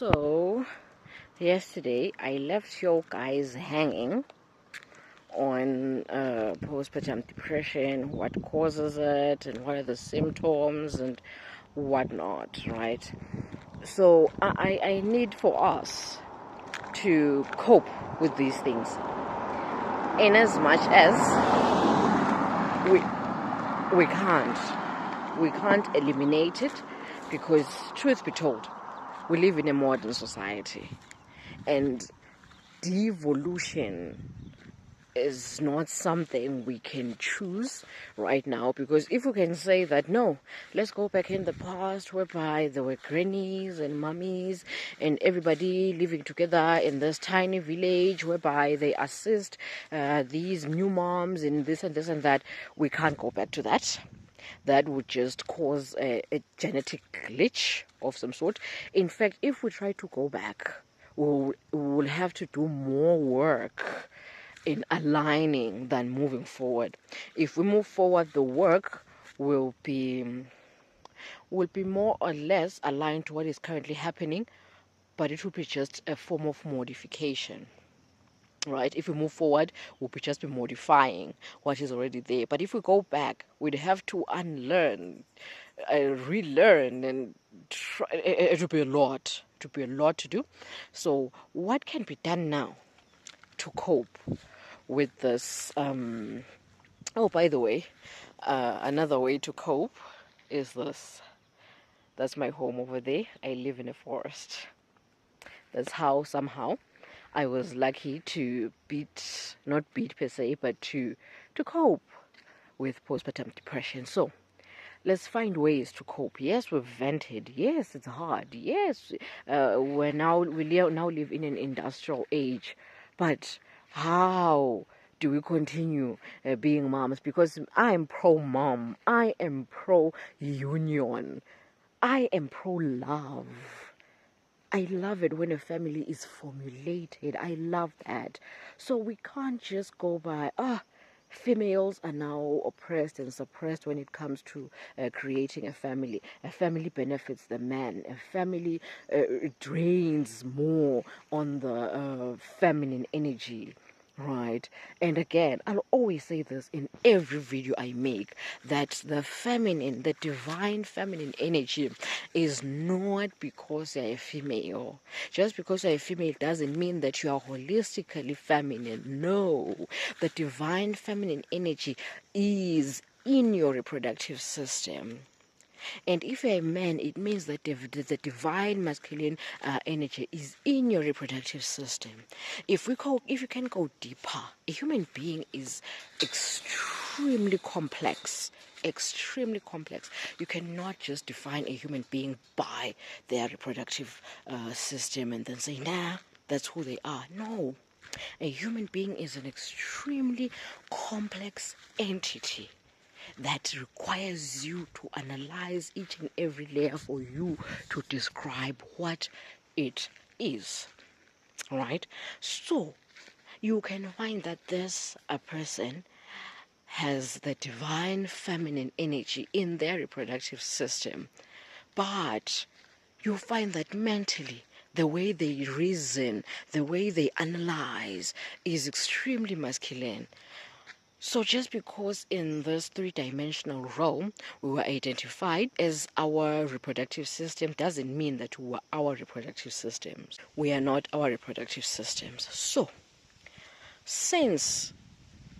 So, yesterday I left you guys hanging on postpartum depression, what causes it, and what are the symptoms, and whatnot, right? So, I need for us to cope with these things in as much as we can't eliminate it, because truth be told, we live in a modern society, and devolution is not something we can choose right now. Because if we can say that, no, let's go back in the past whereby there were grannies and mummies and everybody living together in this tiny village whereby they assist these new moms in this and this and that, we can't go back to that. That would just cause a genetic glitch of some sort. In fact, if we try to go back, we'll have to do more work in aligning than moving forward. If we move forward, the work will be more or less aligned to what is currently happening, but it will be just a form of modification. Right? If we move forward, we'll just be modifying what is already there. But if we go back, we'd have to unlearn, relearn, and try. It would be a lot. It would be a lot to do. So, what can be done now to cope with this? Oh, by the way, another way to cope is this. That's my home over there. I live in a forest. That's how somehow I was lucky to not beat per se, but to cope with postpartum depression. So let's find ways to cope. Yes, we've vented. Yes, it's hard. Yes, we now live in an industrial age, but how do we continue being moms? Because I am pro mom. I am pro union. I am pro love. I love it when a family is formulated. I love that. So we can't just go by, females are now oppressed and suppressed when it comes to creating a family. A family benefits the man. A family drains more on the feminine energy. Right. And again, I'll always say this in every video I make, that the feminine, the divine feminine energy is not because you're a female. Just because you're a female doesn't mean that you are holistically feminine. No. The divine feminine energy is in your reproductive system. And if you're a man, it means that the divine masculine energy is in your reproductive system. If you can go deeper, a human being is extremely complex. Extremely complex. You cannot just define a human being by their reproductive system and then say, nah, that's who they are. No. A human being is an extremely complex entity that requires you to analyze each and every layer for you to describe what it is. Right? So, you can find that a person has the divine feminine energy in their reproductive system, but you find that mentally, the way they reason, the way they analyze is extremely masculine. So just because in this three-dimensional realm we were identified as our reproductive system doesn't mean that we are our reproductive systems. We are not our reproductive systems. So, since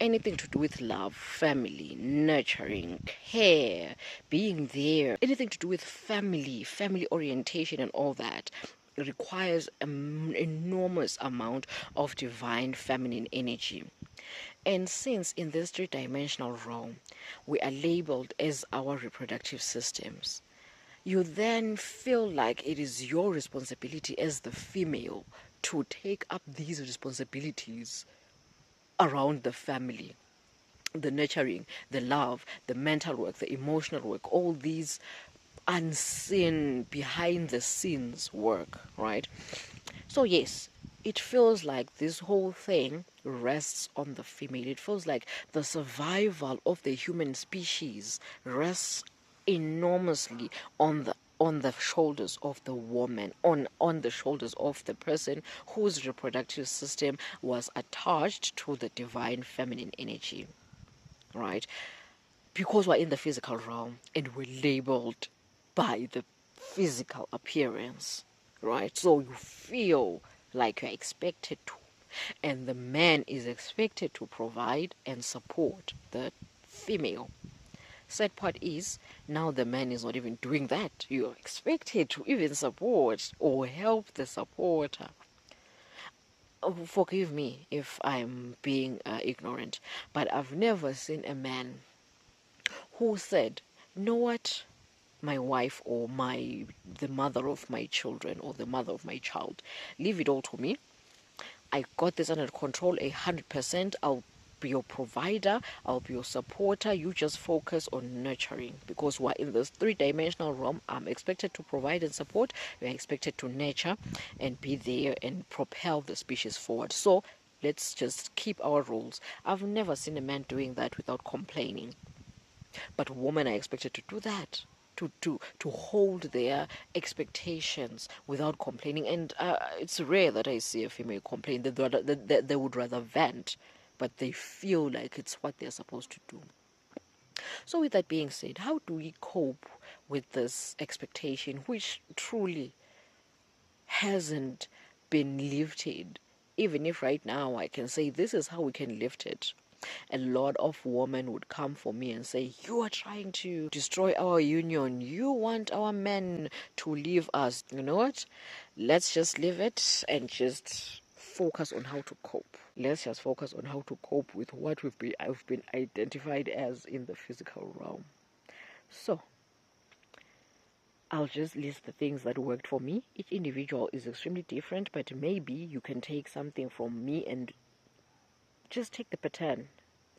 anything to do with love, family, nurturing, care, being there, anything to do with family orientation and all that requires an enormous amount of divine feminine energy. And since in this three-dimensional realm we are labeled as our reproductive systems, you then feel like it is your responsibility as the female to take up these responsibilities around the family, the nurturing, the love, the mental work, the emotional work, all these unseen, behind the scenes work, right? So yes, it feels like this whole thing rests on the female. It feels like the survival of the human species rests enormously on the on the shoulders of the woman, on the shoulders of the person whose reproductive system was attached to the divine feminine energy, right? Because we're in the physical realm and we're labeled by the physical appearance, right? So you feel like you're expected to, and the man is expected to provide and support the female. Sad part is, now the man is not even doing that. You're expected to even support or help the supporter. Oh, forgive me if I'm being ignorant, but I've never seen a man who said, "You know what, my wife or the mother of my children or the mother of my child, leave it all to me. I got this under control 100%. I'll be your provider, I'll be your supporter. You just focus on nurturing." Because we're in this three-dimensional realm. I'm expected to provide and support. We're expected to nurture and be there and propel the species forward. So let's just keep our rules. I've never seen a man doing that without complaining. But women are expected to do that, to hold their expectations without complaining. And it's rare that I see a female complain. They would rather vent, but they feel like it's what they're supposed to do. So with that being said, how do we cope with this expectation, which truly hasn't been lifted? Even if right now I can say this is how we can lift it, a lot of women would come for me and say, "You are trying to destroy our union. You want our men to leave us." You know what? Let's just leave it and just focus on how to cope. Let's just focus on how to cope with what I've been identified as in the physical realm. So I'll just list the things that worked for me. Each individual is extremely different, but maybe you can take something from me and just take the pattern.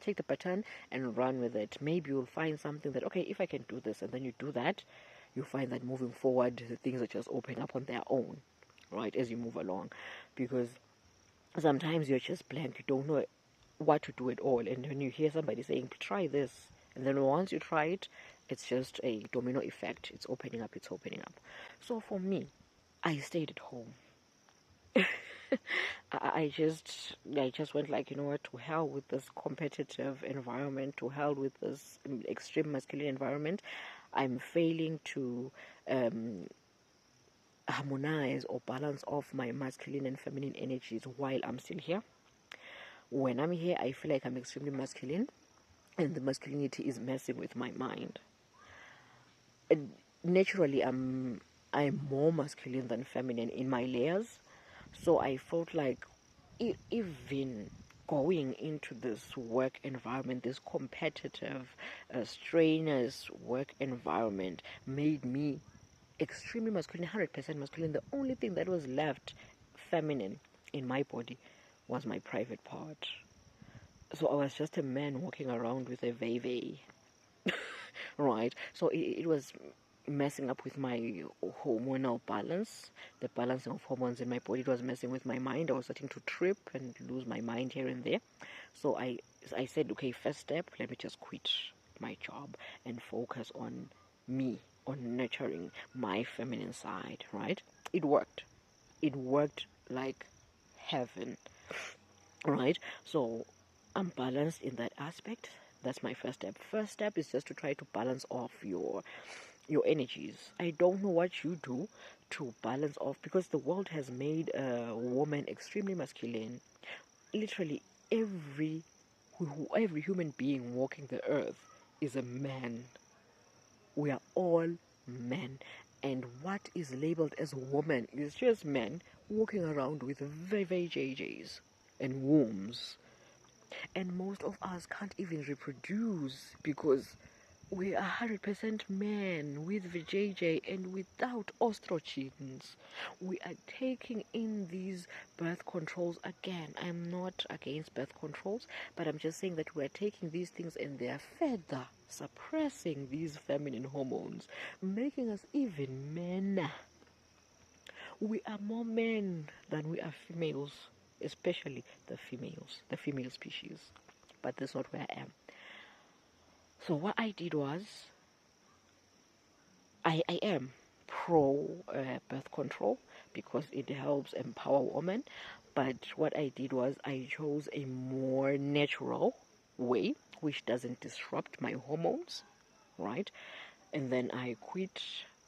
Take the pattern and run with it. Maybe you'll find something that, okay, if I can do this, and then you do that, you find that moving forward, the things are just open up on their own, right, as you move along. Because sometimes you're just blank, you don't know what to do at all, and when you hear somebody saying, "Try this," and then once you try it, it's just a domino effect. It's opening up, it's opening up. So for me, I stayed at home. I just went like, you know what, to hell with this competitive environment, to hell with this extreme masculine environment. I'm failing to harmonize or balance off my masculine and feminine energies while I'm still here. When I'm here, I feel like I'm extremely masculine, and the masculinity is messing with my mind. And naturally, I'm more masculine than feminine in my layers, so I felt like even going into this work environment, this competitive, strenuous work environment, made me extremely masculine, 100% masculine. The only thing that was left feminine in my body was my private part. So I was just a man walking around with a veve, right? So it was messing up with my hormonal balance, the balancing of hormones in my body. It was messing with my mind. I was starting to trip and lose my mind here and there. So I said, okay, first step, let me just quit my job and focus on me, on nurturing my feminine side, right? It worked. It worked like heaven, right? So I'm balanced in that aspect. That's my first step. First step is just to try to balance off your energies. I don't know what you do to balance off, because the world has made a woman extremely masculine. Literally every human being walking the earth is a man. We are all men, and what is labeled as woman is just men walking around with VVJJs and wombs. And most of us can't even reproduce because we are 100% men with VJJ and without estrogens. We are taking in these birth controls again. I'm not against birth controls, but I'm just saying that we are taking these things and they are further suppressing these feminine hormones, making us even men. We are more men than we are females, especially the female species. But that's not where I am. So what I did was, I am pro birth control because it helps empower women. But what I did was I chose a more natural way which doesn't disrupt my hormones, right? And then I quit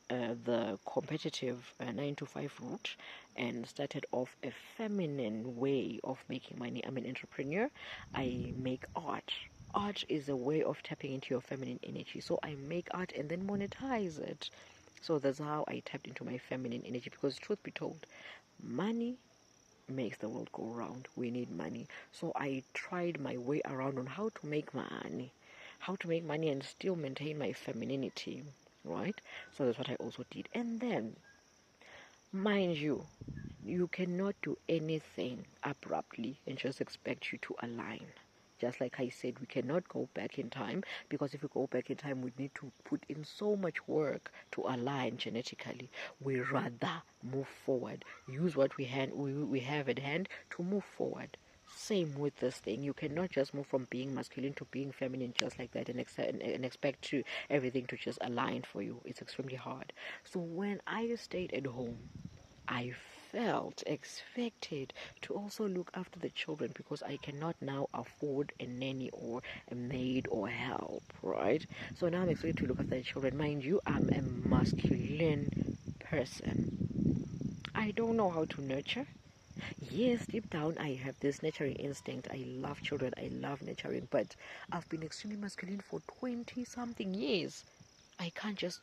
the competitive 9 to 5 route and started off a feminine way of making money. I'm an entrepreneur. I make art. Art is a way of tapping into your feminine energy. So I make art and then monetize it. So that's how I tapped into my feminine energy, because truth be told, money makes the world go round. We need money. So I tried my way around on how to make money. How to make money and still maintain my femininity, right? So that's what I also did. And then, mind you, you cannot do anything abruptly and just expect you to align. Just like I said, we cannot go back in time, because if we go back in time, we need to put in so much work to align genetically. We rather move forward, use what we have at hand to move forward. Same with this thing. You cannot just move from being masculine to being feminine just like that and expect to everything to just align for you. It's extremely hard. So when I stayed at home, I felt expected to also look after the children, because I cannot now afford a nanny or a maid or help, right? So now I'm expected to look after the children. Mind you, I'm a masculine person. I don't know how to nurture. Yes, deep down I have this nurturing instinct. I love children, I love nurturing, but I've been extremely masculine for 20 something years. I can't just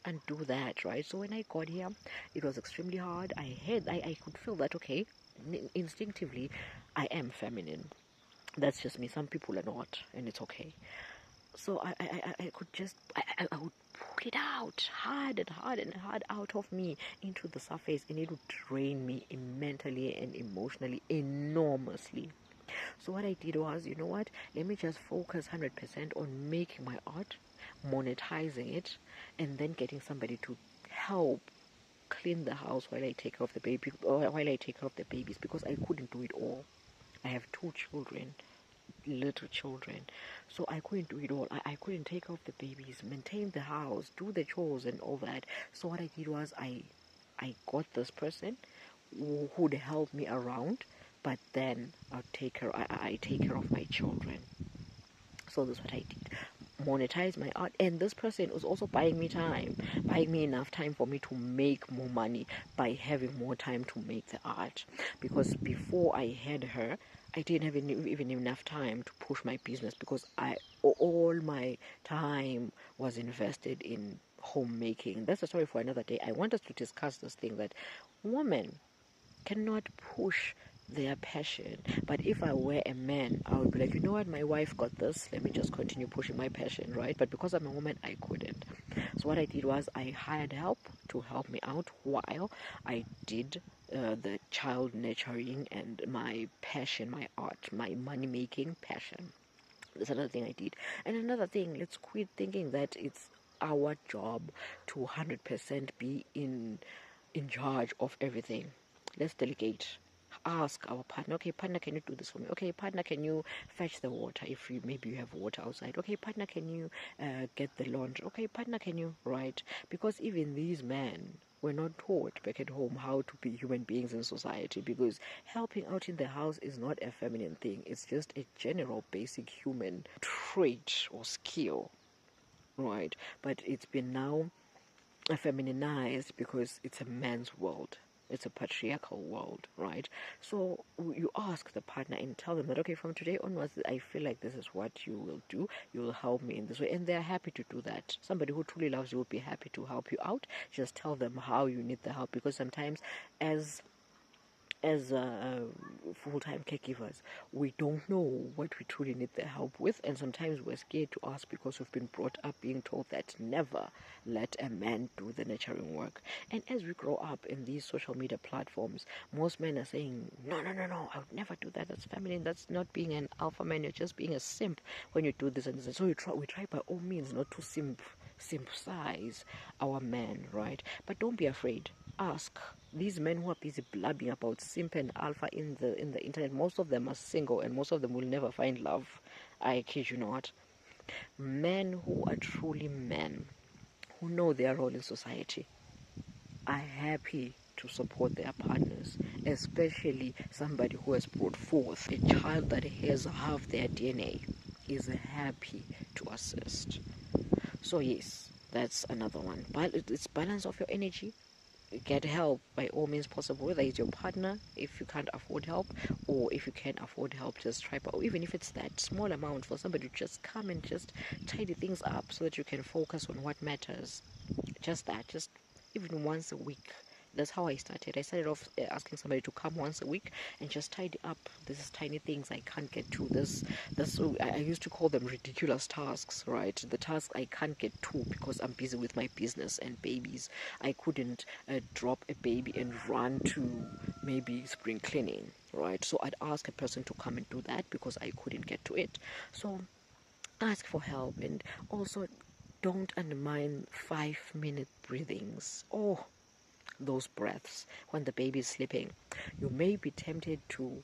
undo that, right? So when I got here, it was extremely hard. I could feel that, okay, instinctively I am feminine. That's just me. Some people are not, and it's okay. So I could just I would pull it out hard and hard and hard out of me into the surface, and it would drain me mentally and emotionally enormously. So what I did was, you know what, let me just focus 100% on making my art, monetizing it, and then getting somebody to help clean the house while I take care of the baby, or while I take care of the babies, because I couldn't do it all. I have 2 children, little children, so I couldn't do it all. I couldn't take care of the babies, maintain the house, do the chores and all that. So what I did was I got this person who would help me around, but then I take care of my children. So that's what I did. Monetize my art, and this person was also buying me time, buying me enough time for me to make more money by having more time to make the art. Because before I had her, I didn't have even enough time to push my business, because all my time was invested in homemaking. That's a story for another day. I want us to discuss this thing that women cannot push their passion. But if I were a man, I would be like, you know what, my wife got this, let me just continue pushing my passion, right? But because I'm a woman, I couldn't. So what I did was I hired help to help me out while I did the child nurturing and my passion, my art, my money making passion. That's another thing I did. And another thing, let's quit thinking that it's our job to 100% be in charge of everything. Let's delegate. Ask our partner, okay, partner, can you do this for me? Okay, partner, can you fetch the water if maybe you have water outside? Okay, partner, can you get the laundry? Okay, partner, can you, right? Because even these men were not taught back at home how to be human beings in society, because helping out in the house is not a feminine thing. It's just a general basic human trait or skill, right? But it's been now femininized because it's a man's world. It's a patriarchal world, right? So you ask the partner and tell them that, okay, from today onwards, I feel like this is what you will do. You will help me in this way. And they're happy to do that. Somebody who truly loves you will be happy to help you out. Just tell them how you need the help, because sometimes as full-time caregivers, we don't know what we truly need the help with, and sometimes we're scared to ask because we've been brought up being told that never let a man do the nurturing work. And as we grow up in these social media platforms, most men are saying, no, I would never do that, that's feminine, that's not being an alpha man, you're just being a simp when you do this and this. So we try by all means not to size our men, right? But don't be afraid. Ask. These men who are busy blabbing about simp and alpha in the internet, most of them are single, and most of them will never find love. I kid you not. Men who are truly men, who know their role in society are happy to support their partners, especially somebody who has brought forth a child that has half their DNA is happy to assist. So yes, that's another one. But it's balance of your energy. Get help by all means possible, whether it's your partner if you can't afford help, or if you can afford help, just try. Or even if it's that small amount for somebody to just come and just tidy things up so that you can focus on what matters. Just that, just even once a week. That's how I started. I started off asking somebody to come once a week and just tidy up these tiny things I can't get to. This I used to call them ridiculous tasks, right? The tasks I can't get to because I'm busy with my business and babies. I couldn't drop a baby and run to maybe spring cleaning, right? So I'd ask a person to come and do that because I couldn't get to it. So ask for help, and also don't undermine 5-minute breathings. Oh, those breaths when the baby is sleeping. You may be tempted to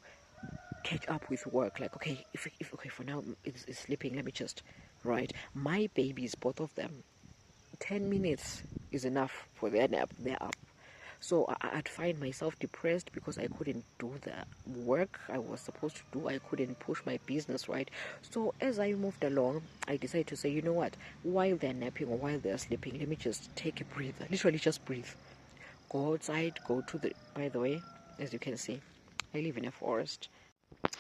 catch up with work, like if okay, for now it's sleeping, let me just, right? My babies, both of them, 10 minutes is enough for their nap. They're up. So I'd find myself depressed because I couldn't do the work I was supposed to do. I couldn't push my business, right? So as I moved along, I decided to say, you know what? While they're napping or while they're sleeping, let me just take a breather. Literally just breathe. Go outside, go to the... By the way, as you can see, I live in a forest.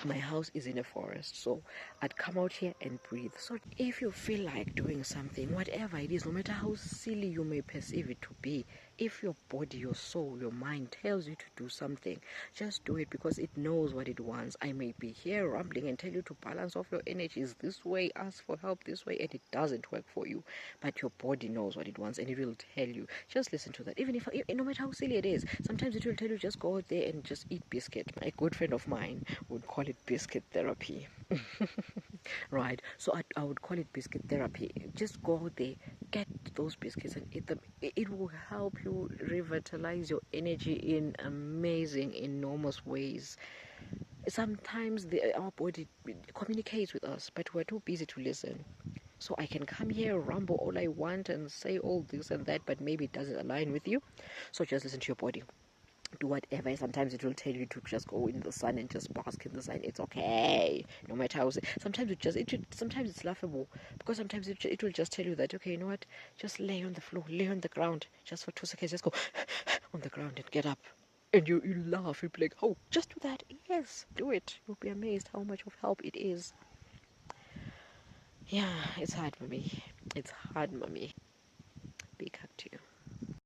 My house is in a forest, so I'd come out here and breathe. So if you feel like doing something, whatever it is, no matter how silly you may perceive it to be, if your body, your soul, your mind tells you to do something, just do it because it knows what it wants. I may be here rambling and tell you to balance off your energies this way, ask for help this way, and it doesn't work for you. But your body knows what it wants and it will tell you. Just listen to that. Even if, no matter how silly it is, sometimes it will tell you just go out there and just eat biscuit. A good friend of mine would call it biscuit therapy. Right, so I would call it biscuit therapy. Just go out there, get those biscuits and eat them. It will help you revitalize your energy in amazing, enormous ways. Sometimes our body communicates with us, but we're too busy to listen. So I can come here, ramble all I want and say all this and that, but maybe it doesn't align with you. So just listen to your body. Do whatever. Sometimes it will tell you to just go in the sun and just bask in the sun. It's okay, no matter how. Sometimes sometimes it's laughable because sometimes it will just tell you that, okay, you know what? Just lay on the floor, lay on the ground, just for 2 seconds. Just go on the ground and get up. And you laugh. You'll be like, oh, just do that. Yes, do it. You'll be amazed how much of help it is. Yeah, it's hard, mommy. It's hard, mommy.